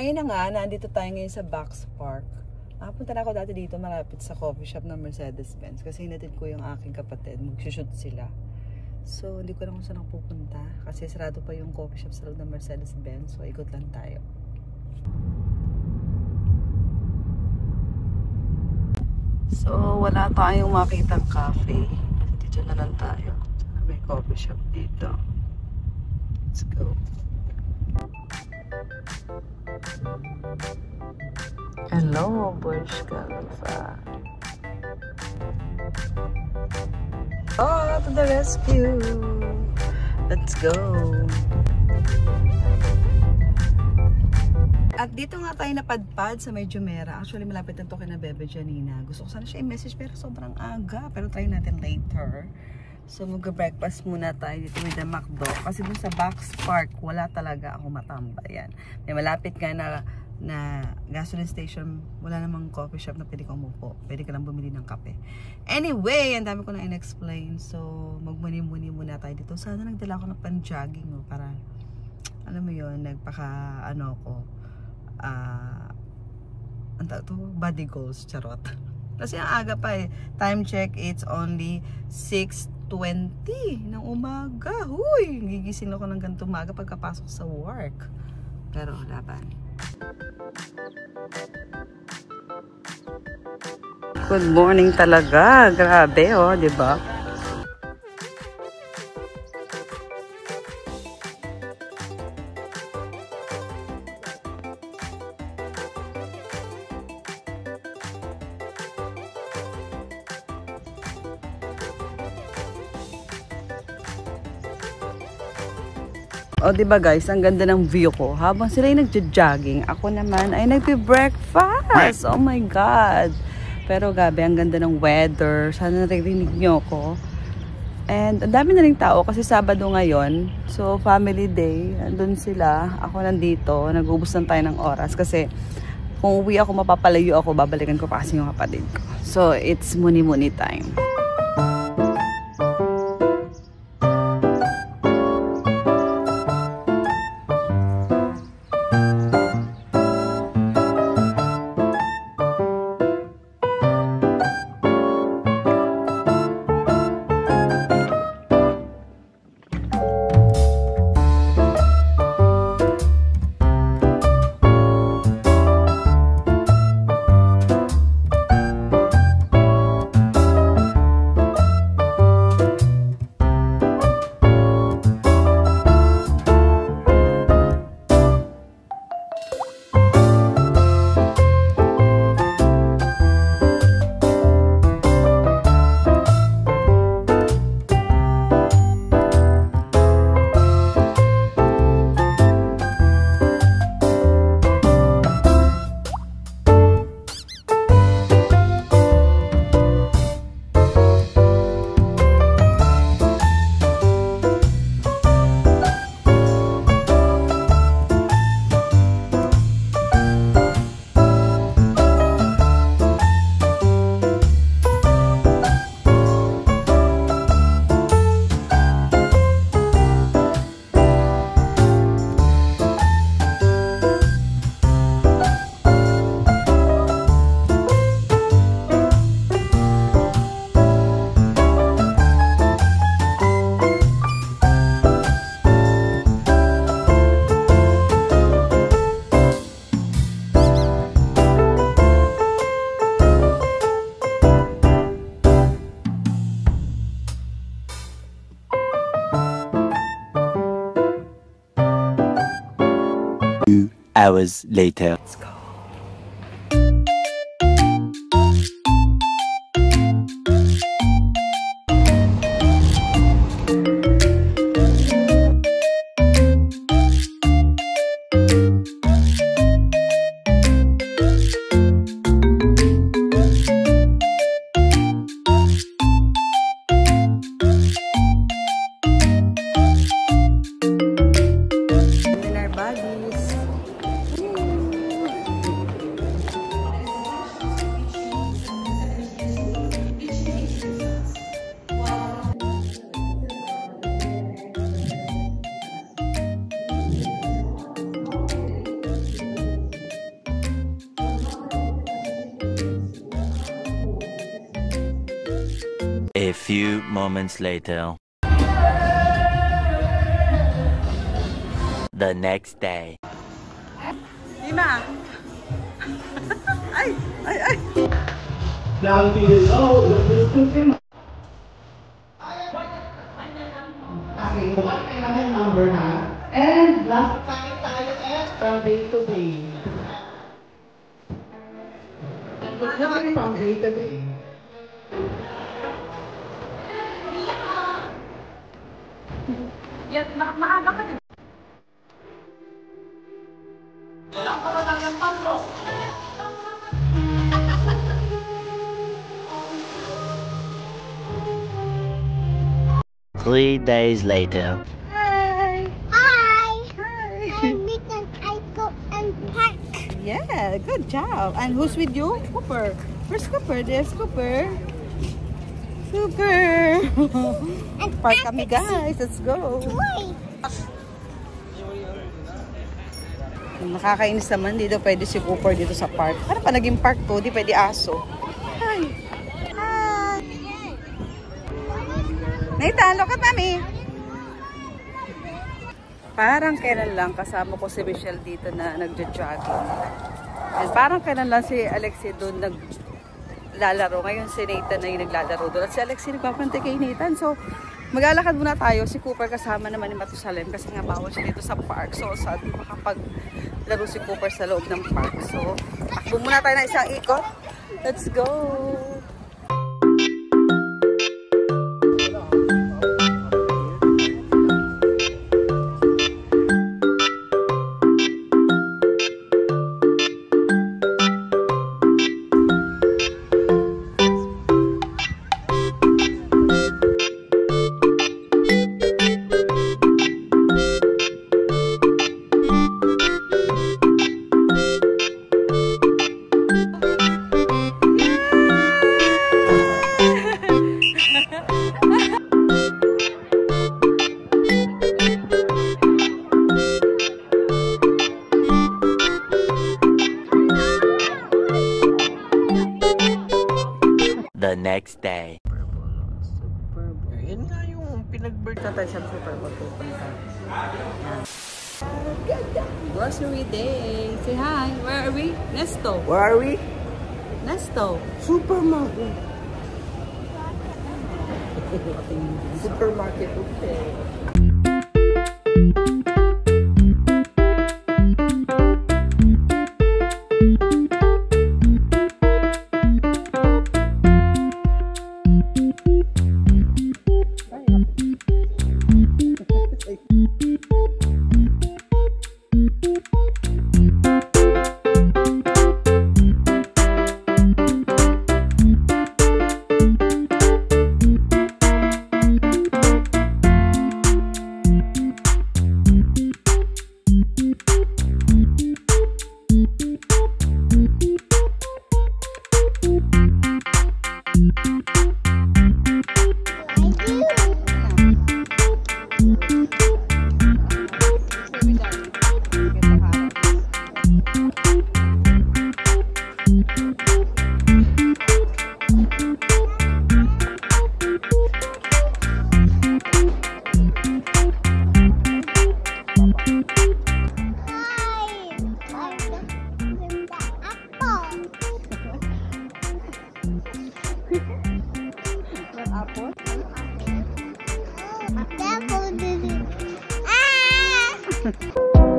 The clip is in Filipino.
ayun na nga, nandito tayo ngayon sa Box Park. Nakapunta na ako dati dito malapit sa coffee shop ng Mercedes-Benz kasi hinatid ko yung aking kapatid. Mag-shoot sila. So, hindi ko na kung saan ako pupunta kasi sarado pa yung coffee shop sa loob ng Mercedes-Benz. So, ikot lang tayo. So, wala tayong makitang cafe. Dito na lang tayo. Sana may coffee shop dito. Let's go. Hello, Burj Khalifa. Oh, to the rescue. Let's go. At dito nga tayo napadpad sa may Jumeirah. Actually, malapit na to kay na Bebe Janina. Gusto ko sana siya i-message pero sobrang aga. Pero try natin later. So, mag-breakfast muna tayo dito with the McDo. Kasi dun sa Box Park, wala talaga ako matambayan. May malapit nga na gasoline station. Wala namang coffee shop na pwede kang umupo. Pwede ka lang bumili ng kape. Anyway, ang dami ko na in-explain. So, magmuni-muni muna tayo dito. Sana nagdala ako ng pan-jogging. No? Para, alam mo yun, body goals, charot. Kasi ang aga pa eh. Time check, it's only 6:20 ng umaga. Huy! Gigising ako ng ganito umaga pagkapasok sa work. Pero laban. Good morning talaga. Grabe oh, di ba? O, diba guys, ang ganda ng view ko. Habang sila yung nagja-jogging, ako naman ay nagpe-breakfast. Oh my God! Pero gabi, ang ganda ng weather. Sana naririnig nyo ko. And ang dami na rin tao kasi Sabado ngayon. So, family day. Andun sila. Ako nandito. Nag-ubos lang tayo ng oras. Kasi kung uwi ako, mapapalayo ako, babalikan ko pa kasi yung kapatid ko. So, it's muni-muni time. Hours later. Let's go. A few moments later. The next day. Ima! Ay! Ay! Ay! Down to the low, okay, kailangan number ha. And last time tayo from day to day. From day to day. Yan, maaga ka din. Three days later. Hi! Hi! Hi! I'm Ethan. I go and park. Yeah, good job. And who's with you? Cooper. Where's Cooper? There's Cooper. Super! Park kami guys. Let's go. Wait. Nakakainis naman. Dito pwede si Cooper dito sa park. Ano pa naging park to? Di pwede aso. Hi! Nathan, look at mommy! Parang kailan lang kasama ko si Michelle dito na nagja-jogging. And parang kailan lang si Alexie doon naglalaro. Ngayon si Nathan na yung naglalaro doon. At si Alexie nagpapantay kay Nathan. So, maglalakad muna tayo. Si Cooper kasama naman ni Matusalem kasi nga bawal siya dito sa park. So, sad makapaglaro si Cooper sa loob ng park. So, takbo muna tayo na isang ikot. Let's go! The next day. Super Bowl. Yan nga yung pinag-birthday. Tayo sa Super Bowl pupunta. Grocery day. Say hi. Where are we? Nesto. Where are we? Nesto. Supermarket. Supermarket, okay. Apple? Apple. Ah!